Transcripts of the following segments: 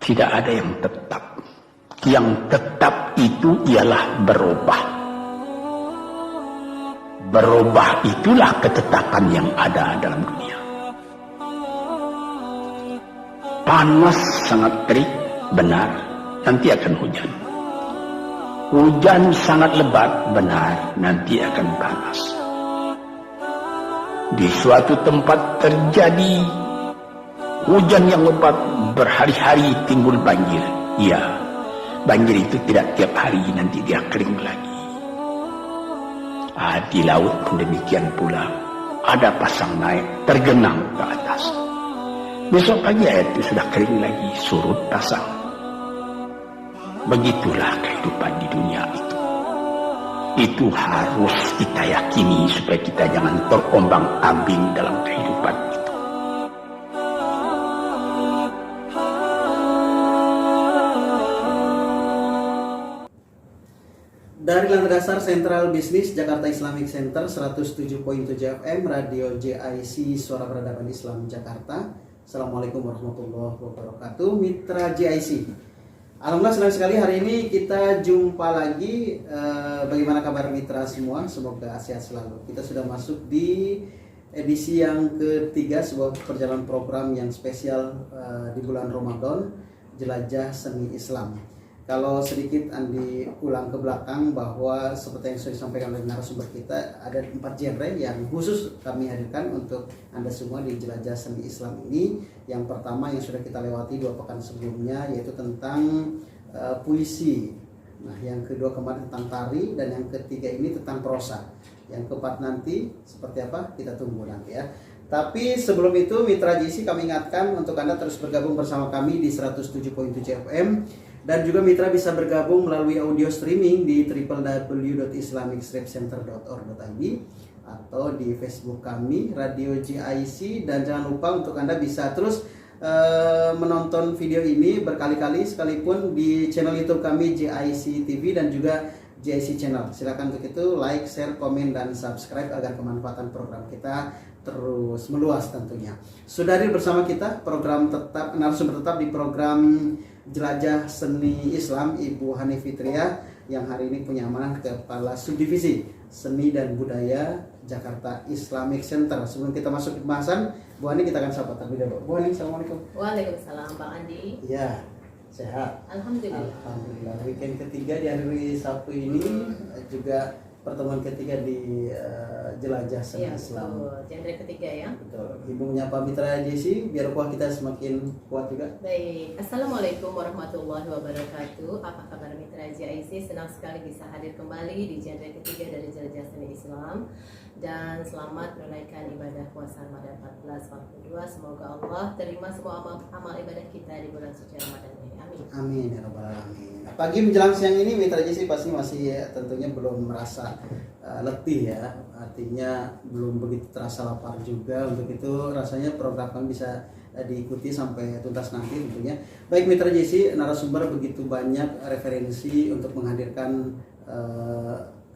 Tidak ada yang tetap. Yang tetap itu ialah berubah. Berubah itulah ketetapan yang ada dalam dunia. Panas sangat terik, benar, nanti akan hujan. Hujan sangat lebat, benar, nanti akan panas. Di suatu tempat terjadi hujan yang lebat, berhari-hari timbul banjir. Ya, banjir itu tidak tiap hari, nanti dia kering lagi. Di laut pun demikian pula. Ada pasang naik, tergenang ke atas. Besok pagi air itu sudah kering lagi, surut pasang. Begitulah kehidupan di dunia itu. Itu harus kita yakini supaya kita jangan terombang-ambing dalam kehidupan itu. Dari Lantai Dasar Sentral Bisnis Jakarta Islamic Center 107.7 FM Radio JIC Suara Peradaban Islam Jakarta. Assalamualaikum warahmatullahi wabarakatuh. Mitra JIC, alhamdulillah senang sekali hari ini kita jumpa lagi. Bagaimana kabar mitra semua? Semoga sehat selalu. Kita sudah masuk di edisi yang ketiga sebuah perjalanan program yang spesial di bulan Ramadan, Jelajah Seni Islam. Kalau sedikit Andi ulang ke belakang bahwa seperti yang sudah disampaikan oleh narasumber kita, ada 4 genre yang khusus kami hadirkan untuk Anda semua di Jelajah Seni Islam ini. Yang pertama yang sudah kita lewati 2 pekan sebelumnya, yaitu tentang puisi. Nah, yang kedua kemarin tentang tari, dan yang ketiga ini tentang prosa. Yang keempat nanti seperti apa kita tunggu nanti ya. Tapi sebelum itu Mitra JC kami ingatkan untuk Anda terus bergabung bersama kami di 107.7 FM. Dan juga mitra bisa bergabung melalui audio streaming di www.islamicstripcenter.org.id atau di Facebook kami Radio JIC. Dan jangan lupa untuk Anda bisa terus menonton video ini berkali-kali sekalipun di channel YouTube kami JIC TV dan juga JIC Channel. Silakan untuk itu like, share, komen, dan subscribe agar kemanfaatan program kita terus meluas tentunya. Sudah hadir bersama kita program tetap, narasumber tetap di program Jelajah Seni Islam, Ibu Hani Fitria, yang hari ini punya amanah Kepala Subdivisi Seni dan Budaya Jakarta Islamic Center. Sebelum kita masuk ke pembahasan, Bu Hani kita akan sapa terlebih dahulu. Bu Hani, assalamualaikum. Waalaikumsalam, Bang Andi. Ya, sehat. Alhamdulillah. Alhamdulillah. Weekend ketiga di hari Sabtu ini juga pertemuan ketiga di Jelajah Seni Islam. Betul. Genre ketiga ya. Betul. Ibu menyapa mitra JC biar kuah kita semakin kuat juga. Baik. Assalamualaikum warahmatullahi wabarakatuh. Apa kabar mitra JIC? Senang sekali bisa hadir kembali di genre ketiga dari Jelajah Seni Islam. Dan selamat menunaikan ibadah puasa Ramadan 1442. Semoga Allah terima semua amal ibadah kita di bulan suci Ramadan ini. Amin. Amin ya rabbal alamin. Pagi menjelang siang ini mitra JC pasti masih tentunya belum merasa letih ya. Artinya belum begitu terasa lapar juga. Untuk itu rasanya program kami bisa diikuti sampai tuntas nanti tentunya. Baik mitra JC, narasumber begitu banyak referensi untuk menghadirkan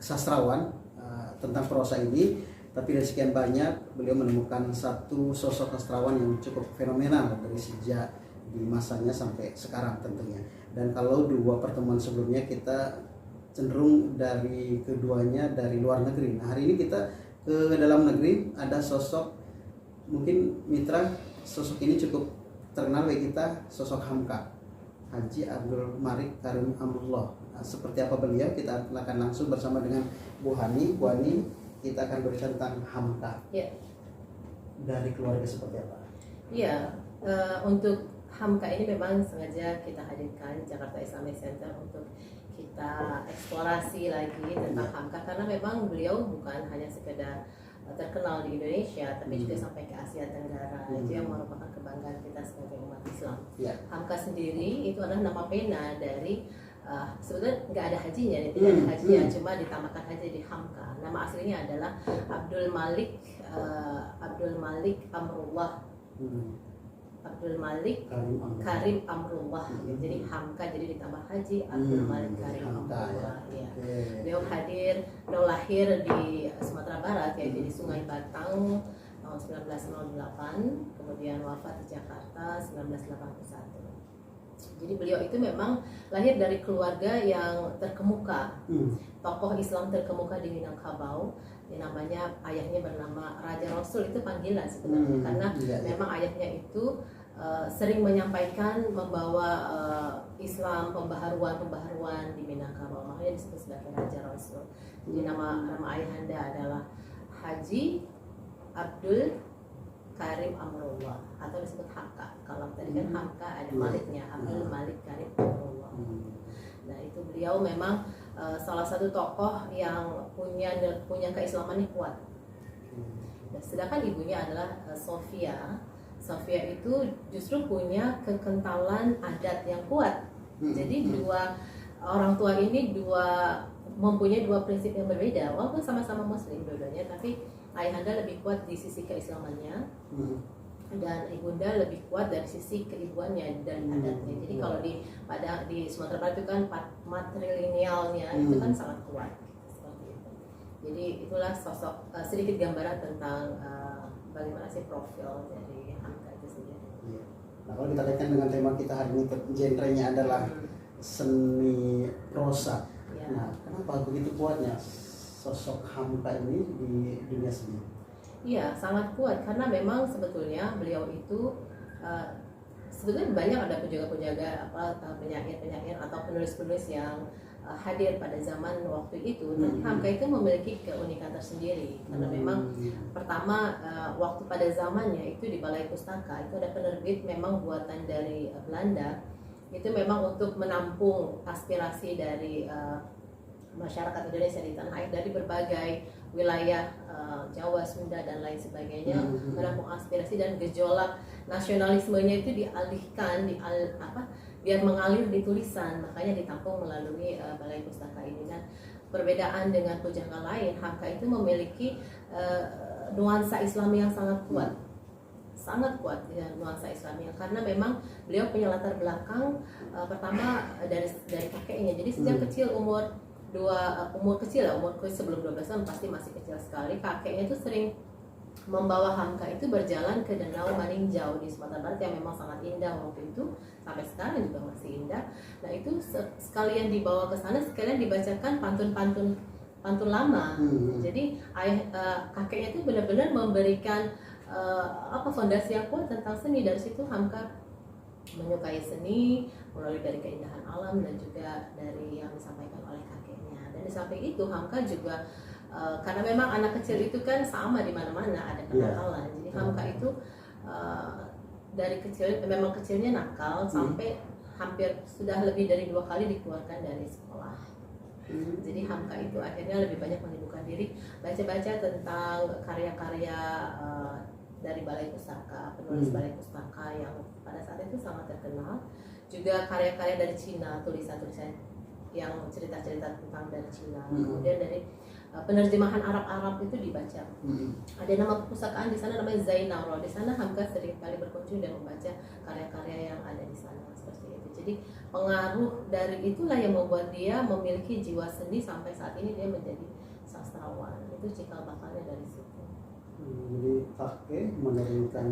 sastrawan tentang prosa ini, tapi dari sekian banyak beliau menemukan satu sosok sastrawan yang cukup fenomenal dari sejak di masanya sampai sekarang tentunya. Dan kalau 2 pertemuan sebelumnya kita cenderung dari keduanya dari luar negeri. Nah, hari ini kita ke dalam negeri, ada sosok mungkin mitra, sosok ini cukup terkenal bagi kita, sosok Hamka, Haji Abdul Malik Karim Amrullah. Nah, seperti apa beliau, kita akan langsung bersama dengan Bu Hani. Bu Hani, kita akan berbicara tentang Hamka. Ya. Dari keluarga seperti apa? Iya, untuk Hamka ini memang sengaja kita hadirkan Jakarta Islamic Center untuk kita eksplorasi lagi tentang Hamka, karena memang beliau bukan hanya sekedar terkenal di Indonesia, tapi juga sampai ke Asia Tenggara. Itu yang merupakan kebanggaan kita sebagai umat Islam. Hamka sendiri itu adalah nama pena dari sebetulnya nggak ada hajinya, tidak ada hajinya, cuma ditambahkan haji di Hamka. Nama aslinya adalah Abdul Malik Amrullah. Abdul Malik Karim Amrullah. Jadi Hamka jadi ditambah haji Abdul Malik Karim Amrullah. Ya. Beliau lahir di Sumatera Barat, yaitu di Sungai Batang tahun 1908, kemudian wafat di Jakarta 1981. Jadi beliau itu memang lahir dari keluarga yang terkemuka, tokoh Islam terkemuka di Minangkabau. Namanya ayahnya bernama Raja Rasul, itu panggilan sebenarnya karena memang ayahnya itu sering menyampaikan membawa Islam pembaharuan di Minangkabau, makanya disebut sebagai Raja Rasul. Jadi nama ayahanda adalah Haji Abdul Karim Amrullah atau disebut Hamka. Kalau tadi kan Hamka ada Maliknya, Abdul Malik Karim Amrullah. Nah itu beliau memang salah satu tokoh yang punya keislamannya kuat. Nah, sedangkan ibunya adalah Sofia. Sofia itu justru punya kekentalan adat yang kuat. Jadi dua orang tua ini mempunyai dua prinsip yang berbeda, walaupun sama-sama Muslim dua-duanya, tapi ayahanda lebih kuat di sisi keislamannya dan ibunda lebih kuat dari sisi keibuannya dan adatnya. Jadi kalau di Sumatera Barat itu kan matrilinealnya itu kan sangat kuat seperti itu. Jadi itulah sosok sedikit gambaran tentang bagaimana sih profil dari Hamka itu sendiri. Nah kalau kita kaitkan dengan tema kita hari ini, genrenya adalah seni prosa. Nah kenapa begitu kuatnya sosok Hamka ini di dunia seni? Iya, sangat kuat karena memang sebetulnya beliau itu sebetulnya banyak ada penjaga-penjaga penyair atau penulis-penulis yang hadir pada zaman waktu itu. Tapi Hamka itu memiliki keunikan tersendiri karena memang pertama waktu pada zamannya itu di Balai Pustaka itu ada penerbit memang buatan dari Belanda, itu memang untuk menampung aspirasi dari masyarakat Indonesia di tanah air dari berbagai wilayah Jawa, Sunda dan lain sebagainya, menampung aspirasi dan gejolak nasionalismenya itu dialihkan biar mengalir di tulisan, makanya ditampung melalui Balai Pustaka ini. Dan perbedaan dengan pujangga lain, Hamka itu memiliki nuansa Islam yang sangat kuat. Sangat kuat ya, nuansa Islamnya karena memang beliau punya latar belakang pertama dari kakeknya. Jadi sejak kecil umur sebelum 12 tahun pasti masih kecil sekali, kakeknya itu sering membawa Hamka itu berjalan ke Danau Maninjau di Sumatera Barat yang memang sangat indah waktu itu, sampai sekarang juga masih indah. Nah itu sekalian dibawa ke sana, sekalian dibacakan pantun lama. Jadi kakeknya itu benar-benar memberikan fondasi yang kuat tentang seni. Dari situ Hamka menyukai seni mulai dari keindahan alam dan juga dari yang disampaikan oleh kakeknya. Dan di samping itu Hamka juga karena memang anak kecil itu kan sama di mana-mana ada kenakalan. Jadi Hamka itu dari kecil memang kecilnya nakal sampai hampir sudah lebih dari 2 kali dikeluarkan dari sekolah. Jadi Hamka itu akhirnya lebih banyak menyibukkan diri baca-baca tentang karya-karya dari Balai Pustaka, penulis Balai Pustaka yang pada saat itu sangat terkenal. Juga karya-karya dari Cina, tulisan-tulisan yang cerita-cerita tentang dari Cina. Kemudian dari penerjemahan Arab-Arab itu dibaca. Ada nama perpustakaan di sana namanya Zainauro. Di sana Hamka sering kali berkunjung dan membaca karya-karya yang ada di sana seperti itu. Jadi pengaruh dari itulah yang membuat dia memiliki jiwa seni sampai saat ini dia menjadi sastrawan. Itu cikal bakalnya dari situ. Jadi kakek menurunkan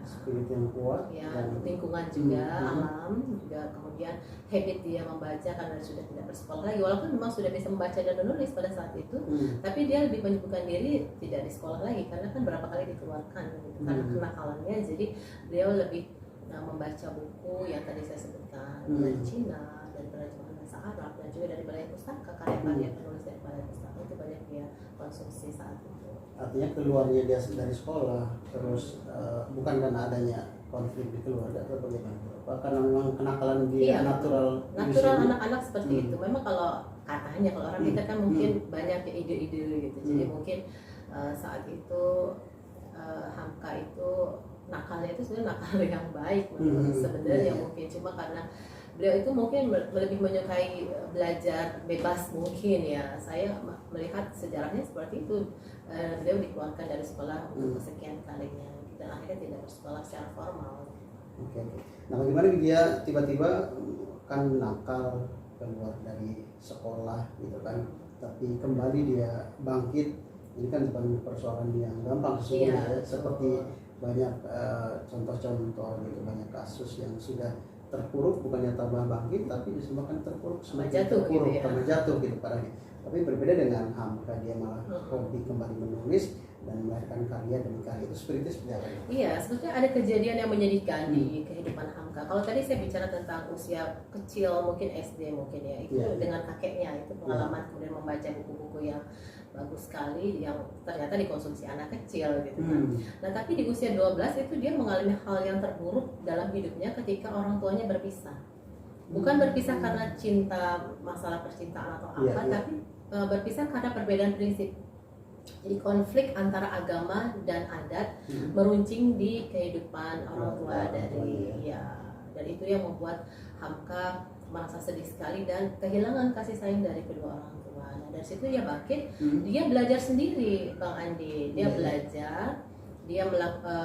spirit yang kuat dan lingkungan juga, alam juga, kemudian habit dia membaca karena sudah tidak bersekolah lagi, walaupun memang sudah bisa membaca dan menulis pada saat itu, tapi dia lebih menyibukkan diri tidak di sekolah lagi karena kan berapa kali dikeluarkan gitu, karena kenakalannya. Jadi beliau lebih membaca buku yang tadi saya sebutkan dari Cina dan penerjemahan bahasa Arab dan juga dari Balai Pustaka, karya-karya penulis dari Balai Pustaka itu banyak dia konsumsi saat itu. Artinya keluarnya dia dari sekolah terus bukan karena adanya konflik di keluarga atau bagaimana? Karena memang kenakalan dia natural anak-anak seperti itu. Memang kalau katanya kalau orang kita kan mungkin banyak ide-ide gitu. Jadi mungkin saat itu Hamka itu nakalnya itu sebenarnya nakal yang baik sebenarnya mungkin, cuma karena beliau itu mungkin lebih menyukai belajar bebas mungkin ya. Saya melihat sejarahnya seperti itu. Beliau dikeluarkan dari sekolah untuk kesekian kalinya dan akhirnya tidak bersekolah secara formal. Oke. Nah bagaimana dia tiba-tiba kan nakal keluar dari sekolah gitu kan, tapi kembali dia bangkit. Ini kan bukan persoalan yang gampang sesungguhnya, seperti banyak contoh-contoh gitu, banyak kasus yang sudah terpuruk bukannya tambah bangkit, tapi justru makan terpuruk semakin jatuh terpuruk, gitu ya. tambah jatuh gitu parahnya. Tapi berbeda dengan Hamka, dia malah hobi kembali menulis dan melahirkan karya demi karya. Itu spiritnya seperti apa ya? Iya, sebetulnya ada kejadian yang menyedihkan di kehidupan Hamka. Kalau tadi saya bicara tentang usia kecil, mungkin SD mungkin ya, itu dengan kakeknya, itu pengalaman kemudian membaca buku-buku yang bagus sekali yang ternyata dikonsumsi anak kecil gitu kan. Nah, tapi di usia 12 itu dia mengalami hal yang terburuk dalam hidupnya ketika orang tuanya berpisah. Bukan berpisah karena cinta, masalah percintaan atau apa, tapi berpisah karena perbedaan prinsip. Jadi konflik antara agama dan adat meruncing di kehidupan orang tua dan itu yang membuat Hamka merasa sedih sekali dan kehilangan kasih sayang dari kedua orang tua. Nah, dari situ dia bangkit, dia belajar sendiri, Bang Andi. Dia belajar, dia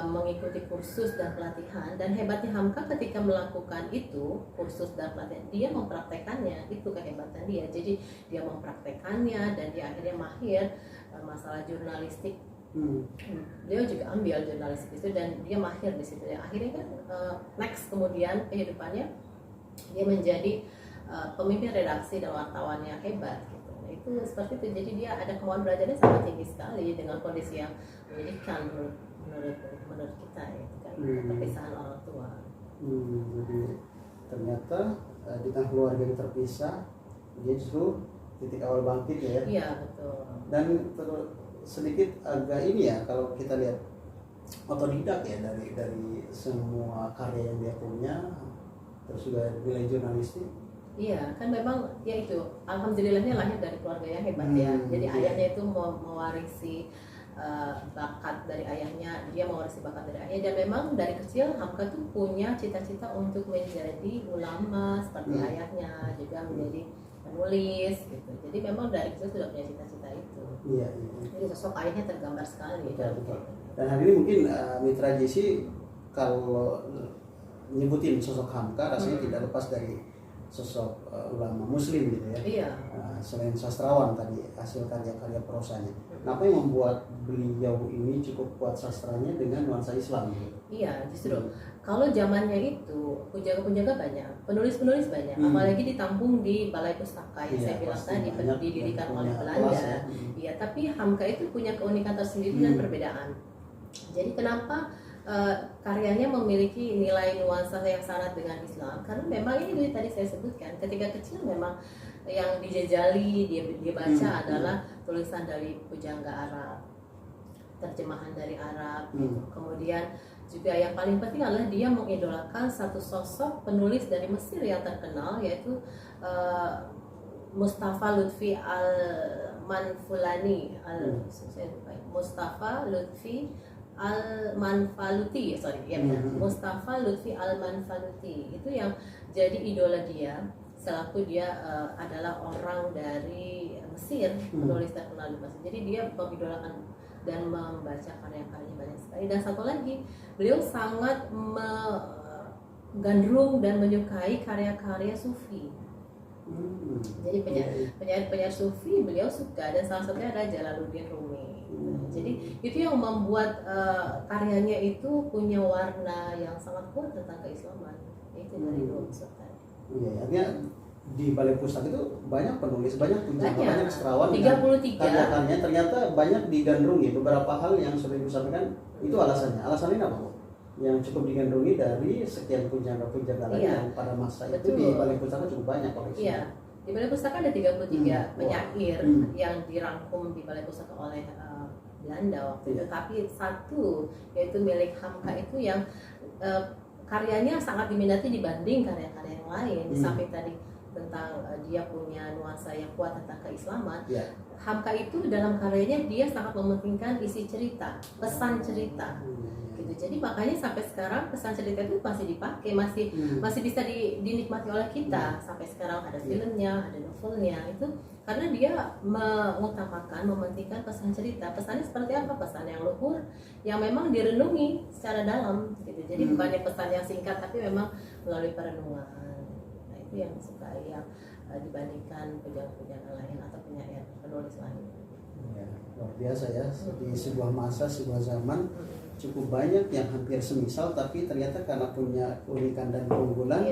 mengikuti kursus dan pelatihan, dan hebatnya Hamka ketika melakukan itu, kursus dan pelatihan, dia mempraktekannya. Itu kehebatan dia. Jadi dia mempraktekannya dan dia akhirnya mahir masalah jurnalistik. Beliau juga ambil jurnalistik itu dan dia mahir di situ. Ya, akhirnya kan next kemudian kehidupannya dia menjadi pemimpin redaksi dan wartawan yang hebat gitu. Nah, itu seperti itu. Jadi dia ada kemauan belajarnya sangat tinggi sekali dengan kondisi yang menyedihkan menurut kita ya, kan perpisahan orang tua. Jadi ternyata di tengah keluarga yang terpisah, dia justru titik awal bangkit ya. Iya, betul. Dan sedikit agak ini ya, kalau kita lihat otodidak ya dari semua karya yang dia punya, terus juga nilai jurnalistik. Iya, kan memang ya itu, alhamdulillahnya lahir dari keluarga yang hebat ya. Jadi ayahnya itu mewarisi bakat dari ayahnya, dia mewarisi bakat dari ayahnya, dan memang dari kecil Hamka tuh punya cita-cita untuk menjadi ulama seperti ayahnya, juga menjadi penulis gitu. Jadi memang dari kecil sudah punya cita-cita itu. Iya. Jadi sosok ayahnya tergambar sekali. Betul. Dan hari ini mungkin Mitra JC kalau nyebutin sosok Hamka rasanya tidak lepas dari sosok ulama muslim gitu ya. Iya. Selain sastrawan tadi, hasil karya-karya prosanya. Nah, apa yang membuat beliau ini cukup kuat sastranya dengan nuansa Islam gitu? Iya, justru kalau zamannya itu penjaga-penjaga banyak, penulis-penulis banyak, apalagi ditampung di balai pustaka yang saya bilang tadi, didirikan oleh Belanda. Iya, tapi Hamka itu punya keunikan tersendiri dan perbedaan. Jadi kenapa karyanya memiliki nilai nuansa yang syarat dengan Islam? Karena memang ini tadi saya sebutkan, ketika kecil memang yang dijajali dia baca adalah tulisan dari pujangga Arab, terjemahan dari Arab. Kemudian juga yang paling penting adalah dia mengidolakan satu sosok penulis dari Mesir yang terkenal, yaitu Mustafa Lutfi Al-Manfulani. Mustafa Lutfi Al-Manfaluti, Mustafa Lutfi Al-Manfaluti itu yang jadi idola dia, selaku dia adalah orang dari Mesir, penulis terkenal di Mesir. Jadi dia mengidolakan dan membaca karya-karyanya banyak sekali. Dan satu lagi, beliau sangat menggandrung dan menyukai karya-karya sufi. Jadi penyair sufi beliau suka, dan salah satunya adalah Jalaluddin Rumi. Jadi itu yang membuat karyanya itu punya warna yang sangat kuat tentang keislaman. Itu dari dua unsur tadi. Iya, artinya di balai pustaka itu banyak penulis, banyak pujangga, banyak sastrawan, 33 karya-karyanya ternyata banyak digandrungi. Beberapa hal yang sudah Ibu sampaikan itu alasannya. Alasannya apa, Bu? Yang cukup digandrungi dari sekian pujangga-pujangga lain yang pada masa itu di balai pustaka cukup banyak koleksinya. Iya. Di balai pustaka ada 33 penyair yang dirangkum di balai pustaka oleh Belanda waktu itu. Tapi satu yaitu milik Hamka itu yang karyanya sangat diminati dibanding karya-karya yang lain. Di samping tadi tentang dia punya nuansa yang kuat tentang keislaman, Hamka itu dalam karyanya dia sangat mementingkan isi cerita, pesan cerita. Gitu. Jadi makanya sampai sekarang pesan cerita itu masih dipakai, masih bisa dinikmati oleh kita sampai sekarang. Ada filmnya, ada novelnya, itu karena dia mengutamakan, mementingkan pesan cerita. Pesannya seperti apa? Pesan yang luhur, yang memang direnungi secara dalam gitu. Jadi bukannya pesan yang singkat, tapi memang melalui perenungan. Nah, itu yang disukai, yang dibandingkan pujangga-pujangga lain atau penyair penulis lain. Ya, luar biasa ya, di sebuah masa, sebuah zaman cukup banyak yang hampir semisal, tapi ternyata karena punya keunikan dan keunggulan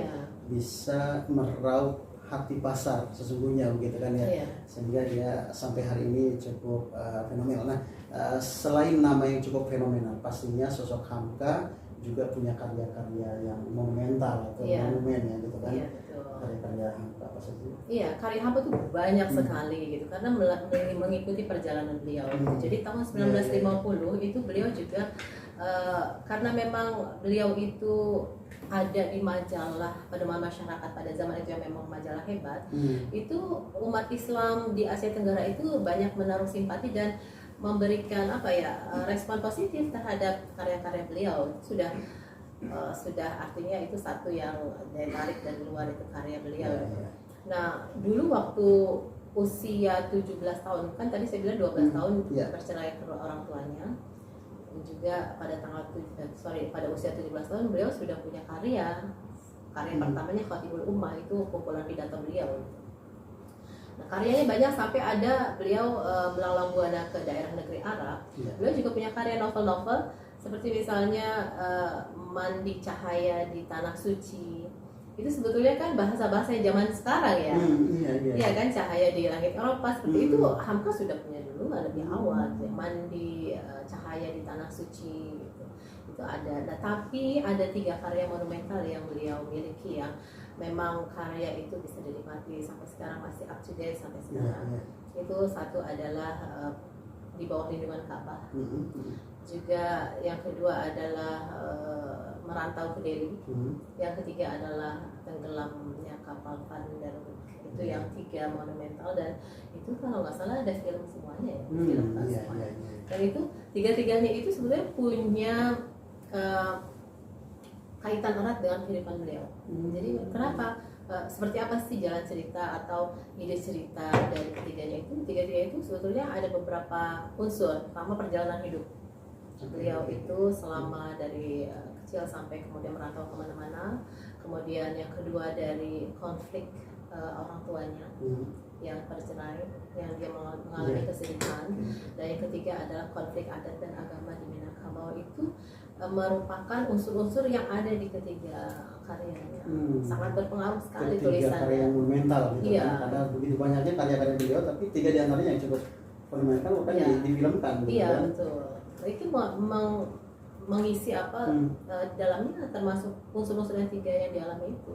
bisa meraup hati pasar sesungguhnya begitu kan ya, sehingga dia sampai hari ini cukup fenomenal. Nah, selain nama yang cukup fenomenal, pastinya sosok Hamka juga punya karya-karya yang monumental atau monumen ya gitu kan. Karya-karya Hamka apa saja? Iya, karya Hamka itu banyak sekali gitu karena mengikuti perjalanan beliau. Jadi tahun 1950 itu beliau juga karena memang beliau itu ada di majalah pedoman masyarakat pada zaman itu yang memang majalah hebat, itu umat Islam di Asia Tenggara itu banyak menaruh simpati dan memberikan respon positif terhadap karya-karya beliau. Sudah artinya itu satu yang menarik dari luar itu karya beliau. Nah, dulu waktu usia 17 tahun, kan tadi saya bilang 12 tahun bercerai ke orang tuanya. Juga pada pada usia 17 tahun beliau sudah punya karya pertamanya Khatibul Ummah, itu kumpulan pidato beliau. Nah, karyanya banyak sampai ada beliau melanglang buana ke daerah negeri Arab. Beliau juga punya karya novel-novel seperti misalnya Mandi Cahaya di Tanah Suci. Itu sebetulnya kan bahasa-bahasa zaman sekarang ya. Iya kan, cahaya di langit Eropa seperti itu Hamka sudah punya dulu lebih awal. Mandi Cahaya di Tanah Suci itu ada. Nah, tapi ada 3 karya monumental yang beliau miliki yang memang karya itu bisa dinikmati sampai sekarang, masih up to date sampai sekarang. Itu satu adalah Di Bawah Lindungan Ka'bah. Juga yang kedua adalah Merantau ke Delhi. Yang ketiga adalah Tenggelamnya Kapal Pander. Itu yang 3 monumental, dan itu kalau nggak salah ada film semuanya ya, film semuanya. Dan itu 3-tiganya itu sebenarnya punya kaitan erat dengan kehidupan beliau. Jadi kenapa? Seperti apa sih jalan cerita atau ide cerita dari ketiganya itu? Tiga-tiga itu sebetulnya ada beberapa unsur. Pertama, perjalanan hidup beliau itu selama dari kecil sampai kemudian merantau kemana-mana. Kemudian yang kedua dari konflik orang tuanya yang bercerai, yang dia mengalami kesedihan. Dan yang ketiga adalah konflik adat dan agama di Minangkabau. Itu merupakan unsur-unsur yang ada di ketiga karyanya. Sangat berpengaruh sekali tulisannya. Karya yang monumental gitu kan. Karena begitu banyaknya karya-karya beliau, tapi 3 di antaranya yang cukup monumental bukan difilmkan gitu kan. Betul. Itu mengisi dalamnya termasuk unsur-unsur yang 3 yang dialami itu.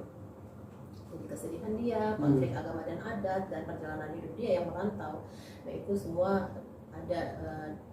Jadi kesedihan dia, konflik agama dan adat, dan perjalanan hidup dia yang merantau. Nah, itu semua ada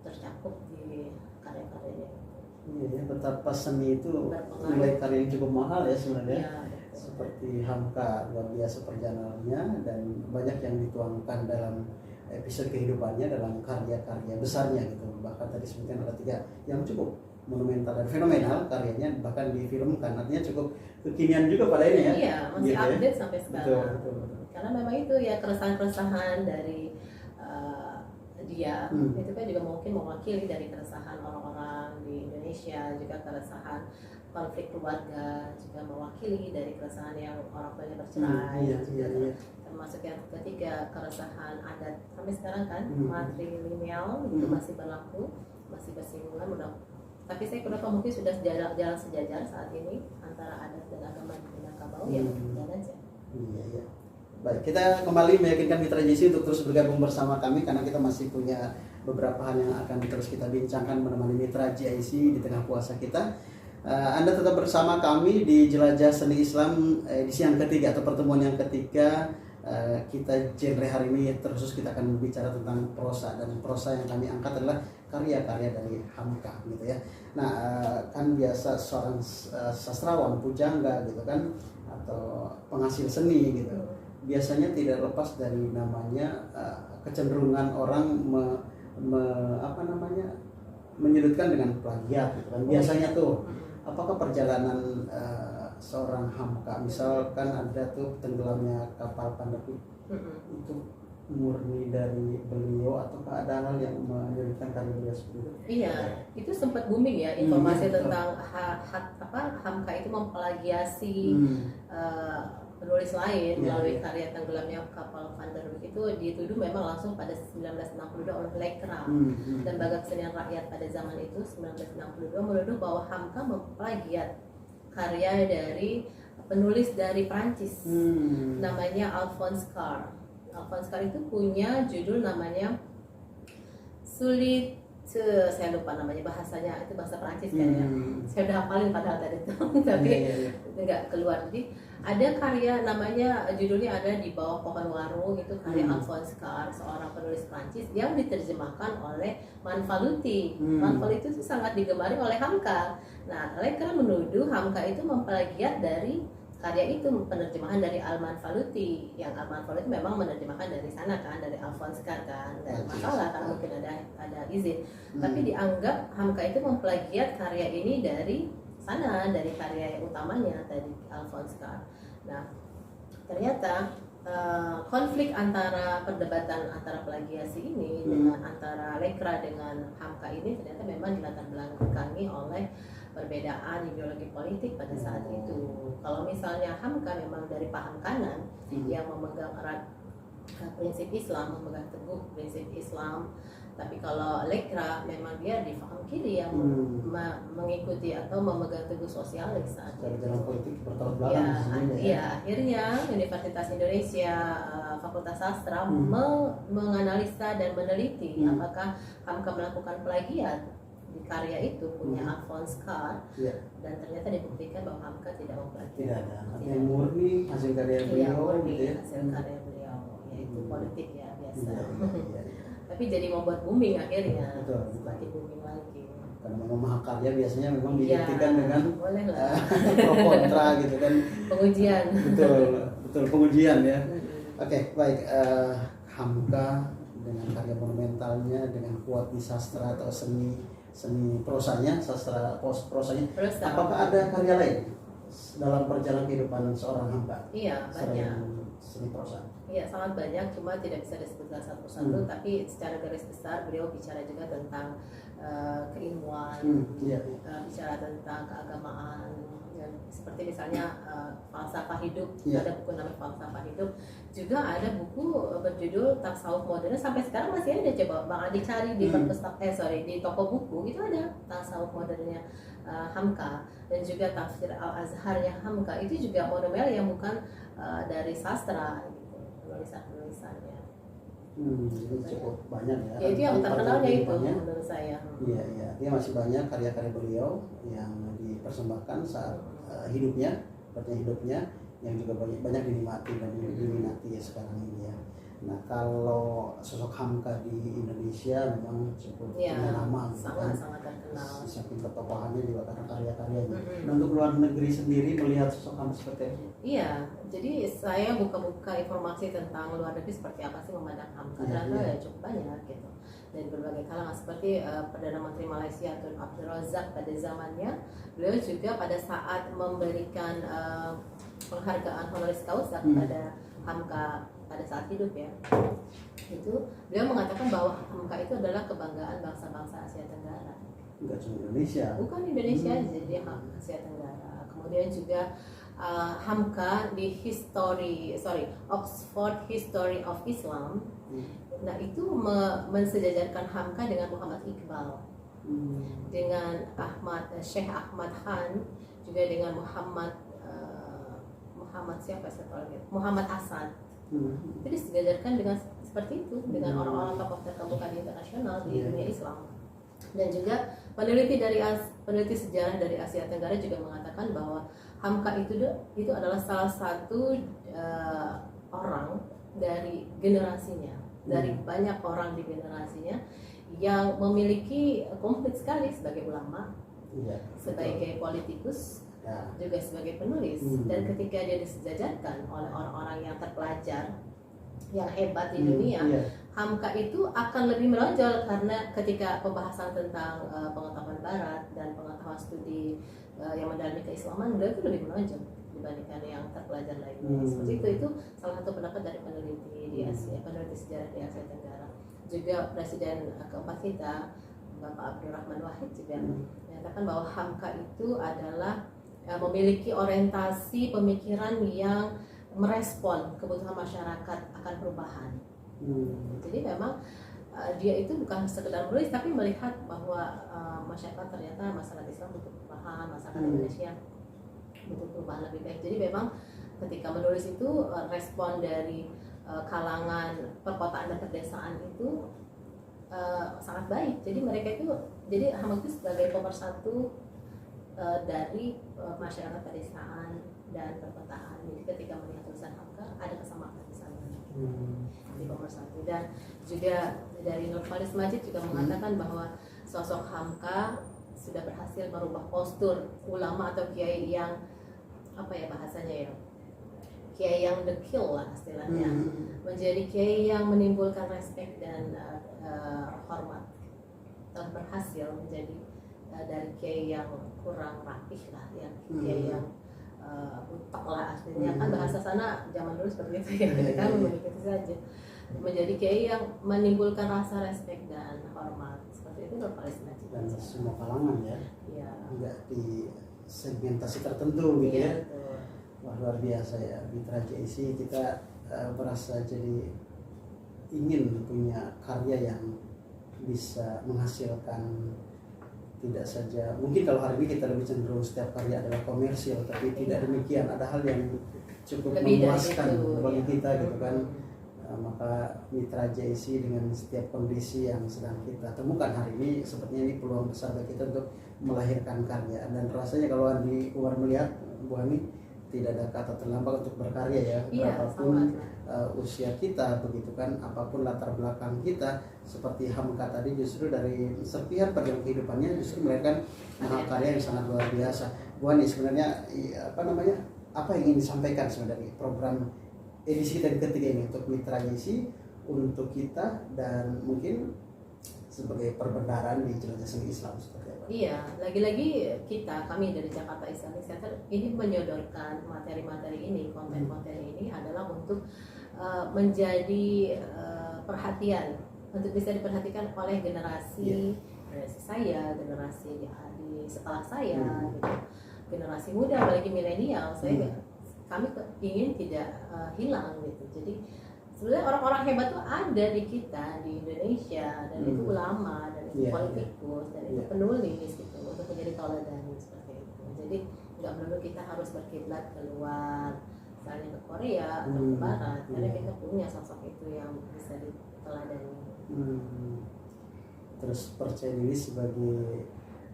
tercakup di karya-karyanya. Iya, betapa seni itu nilai karya yang cukup mahal ya sebenarnya. Seperti Hamka, luar biasa perjalanannya dan banyak yang dituangkan dalam episode kehidupannya dalam karya-karya besarnya gitu. Bahkan tadi sebutkan ada 3 yang cukup monumental dan fenomenal karyanya, bahkan difilmkan, artinya cukup kekinian juga pada ini ya. Iya, masih gitu, update sampai sekarang. Betul. Karena memang itu ya keresahan-keresahan dari dia itu kan juga mungkin mewakili dari keresahan orang-orang di Indonesia, juga keresahan konflik keluarga, juga mewakili dari keresahan yang orang tuanya bercerai. Termasuk yang ketiga keresahan adat sampai sekarang kan, matrilineal itu masih berlaku, masih bersinggungan. Tapi saya kenapa mungkin sudah jalan sejajar saat ini antara adat dan agama di Minangkabau ya berjalan aja. Iya. Baik, kita kembali meyakinkan Mitra JIC untuk terus bergabung bersama kami karena kita masih punya beberapa hal yang akan terus kita bincangkan menemani Mitra JIC di tengah puasa kita. Anda tetap bersama kami di Jelajah Seni Islam edisi yang ketiga atau pertemuan yang ketiga. Kita genre hari ini terkhusus kita akan bicara tentang prosa, dan prosa yang kami angkat adalah karya-karya dari Hamka gitu ya. Nah, kan biasa seorang sastrawan, pujangga gitu kan, atau penghasil seni gitu, biasanya tidak lepas dari namanya kecenderungan orang menyudutkan dengan plagiat gitu kan. Biasanya tuh, apakah perjalanan seorang Hamka, misalkan ada tuh Tenggelamnya Kapal Pander itu murni dari beliau ataukah ada hal yang menyudutkan karya beliau seperti itu? Iya, itu sempat booming ya informasi tentang Hamka itu memplagiasi penulis lain Ya, melalui ya. karya Tenggelamnya Kapal Van der Wijk itu dituduh memang langsung pada 1962 oleh Lekra. Lembaga Kesenian Rakyat pada zaman itu 1962 menuduh bahwa Hamka memplagiat karya dari penulis dari Prancis namanya Alphonse Karr. Alphonse Karr itu punya judul namanya Sulit, saya lupa namanya, bahasanya itu bahasa Prancis kan ya. Saya udah hafalin padahal tadi itu tapi nggak keluar. Jadi ada karya namanya, judulnya ada Di Bawah Pohon Warung, itu karya Alphonse Karr, seorang penulis Prancis yang diterjemahkan oleh Manfaluti. Manfaluti itu sangat digemari oleh Hamka. Nah, Lekra menuduh Hamka itu memplagiat dari karya itu, penerjemahan dari Al-Manfaluti, yang Al-Manfaluti memang menerjemahkan dari sana kan, dari Alphonse Karr kan, dan masalah karena mungkin ada izin, tapi dianggap Hamka itu memplagiat karya ini dari sana, dari karya yang utamanya tadi Alphonse Karr. Nah, ternyata konflik antara perdebatan antara plagiasi ini dengan antara Lekra dengan Hamka ini ternyata memang dilatar belakangi oleh perbedaan ideologi politik pada saat itu. Kalau misalnya Hamka memang dari paham kanan yang memegang erat prinsip Islam, memegang teguh prinsip Islam, tapi kalau Lekra memang dia di paham kiri yang mengikuti atau memegang teguh sosialis saat itu. Jalan politik bertolak belakang. Akhirnya Universitas Indonesia Fakultas Sastra menganalisa dan meneliti apakah Hamka melakukan plagiat di karya itu punya Alphonse Karr, dan ternyata dibuktikan bahwa Hamka tidak memplagiat. Tidak ada. Artinya murni hasil karya beliau, gitu ya. Hasil karya beliau, yaitu politik ya biasa. Iya. Tapi jadi membuat booming akhirnya, Betul. semakin booming lagi. Karena memang mahakarya biasanya memang dibuktikan dengan boleh lah. pro kontra gitu kan. Pengujian. Betul pengujian ya. Oke, baik. Hamka dengan karya monumentalnya, dengan kuat di sastra atau seni prosanya, sastra prosanya. Apakah ada karya lain dalam perjalanan kehidupan seorang Hamka? Iya, banyak. Seni prosa. Iya, sangat banyak, cuma tidak bisa disebutkan satu persatu, tapi secara garis besar beliau bicara juga tentang keilmuan, bicara tentang keagamaan, dan seperti misalnya falsafah hidup, ada buku namanya falsafah hidup, juga ada buku berjudul Tasawuf Modern, sampai sekarang masih ada, coba Bang Adi cari di di toko buku itu ada Tasawuf Modernnya Hamka, dan juga Tafsir Al-Azharnya Hamka, itu juga monumen yang bukan dari sastra gitu, penulisannya. Jadi cukup banyak ya. Ya itu yang terkenalnya itu menurut saya. Iya, dia masih banyak karya-karya beliau yang dipersembahkan saat hidupnya yang juga banyak dinikmati dan diminati sekarang ini ya. Nah, kalau sosok Hamka di Indonesia memang cukup nama, sangat terkenal. Saking ketokohannya juga karena karya-karyanya. Nah, untuk luar negeri sendiri melihat sosok Hamka seperti apa? Iya, jadi saya buka-buka informasi tentang luar negeri seperti apa sih memandang Hamka. Ternyata cukup banyak gitu. Dari berbagai kalangan, seperti Perdana Menteri Malaysia Tun Abdul Razak pada zamannya, beliau juga pada saat memberikan penghargaan honoris causa kepada Hamka pada saat hidup ya, itu beliau mengatakan bahwa Hamka itu adalah kebanggaan bangsa-bangsa Asia Tenggara. Enggak cuma Indonesia. Bukan Indonesia aja, dia Asia Tenggara. Kemudian juga Hamka di Oxford History of Islam. Nah itu mensejajarkan Hamka dengan Muhammad Iqbal, dengan Syekh Ahmad Khan, juga dengan Muhammad Asad. Itu disejajarkan dengan seperti itu dengan orang-orang tokoh terkemuka di internasional di dunia Islam. Dan juga peneliti sejarah dari Asia Tenggara juga mengatakan bahwa Hamka itu adalah salah satu orang dari generasinya, dari banyak orang di generasinya yang memiliki komplit sekali sebagai ulama, sebagai politikus, juga sebagai penulis. Dan ketika dia disejajarkan oleh orang-orang yang terpelajar, yang hebat di dunia, Hamka itu akan lebih menonjol, karena ketika pembahasan tentang pengetahuan Barat dan pengetahuan studi yang mendalami keislaman, beliau itu lebih menonjol dibandingkan yang terpelajar lainnya. Seperti itu salah satu pendapat dari peneliti di Asia, peneliti sejarah di Asia Tenggara. Juga Presiden keempat kita, Bapak Abdurrahman Wahid, juga menyatakan bahwa Hamka itu adalah memiliki orientasi pemikiran yang merespon kebutuhan masyarakat akan perubahan. Jadi memang dia itu bukan sekedar menulis tapi melihat bahwa masyarakat ternyata masyarakat Islam butuh perubahan, masyarakat Indonesia butuh perubahan lebih baik. Jadi memang ketika menulis itu respon dari kalangan perkotaan dan pedesaan itu sangat baik. Jadi mereka itu, jadi Hamka itu sebagai pemersatu dari masyarakat pedesaan dan perkotaan. Jadi ketika melihat tulisan Hamka ada kesamaan di sana. Di pemersatu. Dan juga dari Nur Faris Majid juga mengatakan bahwa sosok Hamka sudah berhasil merubah postur ulama atau kiai yang apa ya bahasanya ya, kiai yang dekil lah istilahnya, menjadi kiai yang menimbulkan respect dan hormat. Telah berhasil menjadi dari kiai yang kurang rapih lah, ya kiai yang utak lah aslinya, kan bahasa sana zaman dulu seperti itu ya, kita mengikuti saja, menjadi kiai yang menimbulkan rasa respect dan hormat seperti itu Nur Faris Majid. Dan semua kalangan ya, enggak di segmentasi tertentu gitu ya. Wah, luar biasa ya. Mitra JIC kita merasa jadi ingin punya karya yang bisa menghasilkan, tidak saja mungkin kalau hari ini kita lebih cenderung setiap karya adalah komersil, tapi tidak demikian, ada hal yang cukup lebih memuaskan bagi ya. kita gitu kan. Maka Mitra JIC dengan setiap kondisi yang sedang kita temukan hari ini, sepertinya ini peluang besar bagi kita untuk melahirkan karya. Dan rasanya kalau Andi Umar melihat Bu Hani, tidak ada kata terlambat untuk berkarya ya. Berapapun usia kita begitu kan, apapun latar belakang kita, seperti Hamka tadi justru dari serpihan perjalanan kehidupannya justru melahirkan karya yang sangat luar biasa. Bu Hani, sebenarnya apa yang ingin disampaikan sebenarnya program edisi kita ketiga ini untuk Mitra JIC, untuk kita, dan mungkin sebagai perbendaharaan di jelajah seni Islam seperti apa? Iya, lagi-lagi kami dari Jakarta Islamic Center ini menyodorkan materi-materi ini, konten-konten ini adalah untuk menjadi perhatian, untuk bisa diperhatikan oleh generasi saya, generasi di setelah saya, gitu. Generasi muda, apalagi milenial. Kami ingin tidak hilang gitu. Jadi sebenarnya orang-orang hebat tuh ada di kita di Indonesia, dan itu ulama, dan itu politikus, dan itu penulis gitu, untuk menjadi tauladan seperti itu. Jadi nggak perlu kita harus berkiblat keluar, misalnya ke Korea atau ke Barat, karena kita punya sosok itu yang bisa diteladani. Terus percaya diri sebagai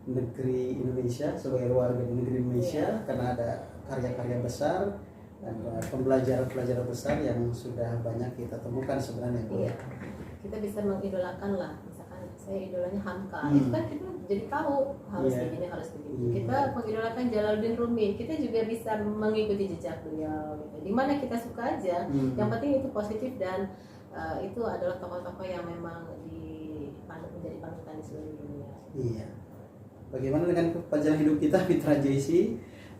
negeri Indonesia, sebagai warga di negeri Indonesia, karena ada karya-karya besar, ada pembelajaran-pembelajaran besar yang sudah banyak kita temukan sebenarnya. Iya, kita bisa mengidolakan lah, misalkan saya idolanya Hamka, itu kan kita jadi tahu harus begini, harus begitu. Kita mengidolakan Jalaluddin Rumi, kita juga bisa mengikuti jejak beliau gitu. Dimana kita suka aja, yang penting itu positif, dan itu adalah tokoh-tokoh yang memang menjadi panutan di seluruh dunia. Iya. Bagaimana dengan perjalanan hidup kita Mitra JIC?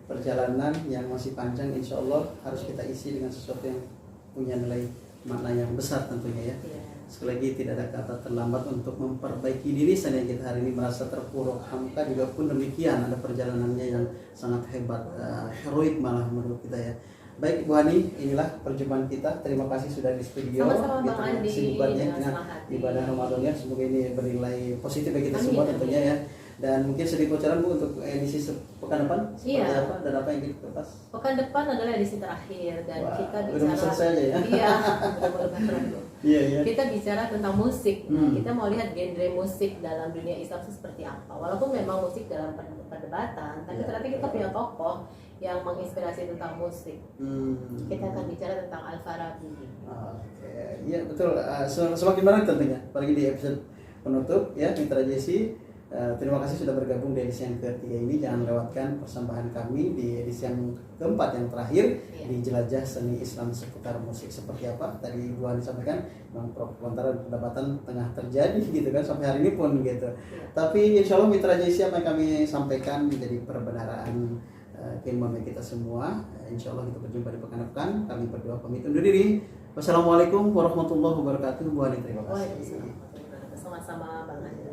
Perjalanan yang masih panjang, insya Allah harus kita isi dengan sesuatu yang punya nilai makna yang besar tentunya ya. Sekali lagi tidak ada kata terlambat untuk memperbaiki diri. Seandainya kita hari ini merasa terpuruk, Hamka juga pun demikian, ada perjalanannya yang sangat hebat, heroik malah menurut kita ya. Baik Bu Hani, inilah perjumpaan kita. Terima kasih sudah di studio. Sama-sama Bang Andi, Sibukannya dengan ibadah Ramadannya, semoga ini bernilai positif bagi kita semua tentunya ya. Dan mungkin sedikit bocoran Bu untuk edisi pekan depan seperti apa dan apa yang kita kupas? Pekan depan adalah edisi terakhir, dan kita bicara udah selesai aja ya. Iya, kita bicara tentang musik. Kita mau lihat genre musik dalam dunia Islam seperti apa. Walaupun memang musik dalam perdebatan, tapi ternyata kita punya tokoh yang menginspirasi tentang musik. Kita akan bicara tentang Al-Farabi. Oke, iya betul. Semakin menarik tentunya, apalagi di episode penutup ya Mitra JIC. Terima kasih sudah bergabung di edisi yang ketiga ini. Jangan lewatkan persembahan kami di edisi yang keempat yang terakhir di Jelajah Seni Islam seputar musik seperti apa. Tadi Bu Hani sampaikan memang pro kontra perdebatan tengah terjadi gitu kan sampai hari ini pun gitu. Tapi insya Allah Mitra JIC apa yang kami sampaikan menjadi perbendaharaan keilmuan kita semua. Insya Allah kita berjumpa di pekan depan. Kami berdua pamit undur diri. Wassalamualaikum warahmatullahi wabarakatuh. Bu Hani, terima kasih. Sama-sama Bang Andi.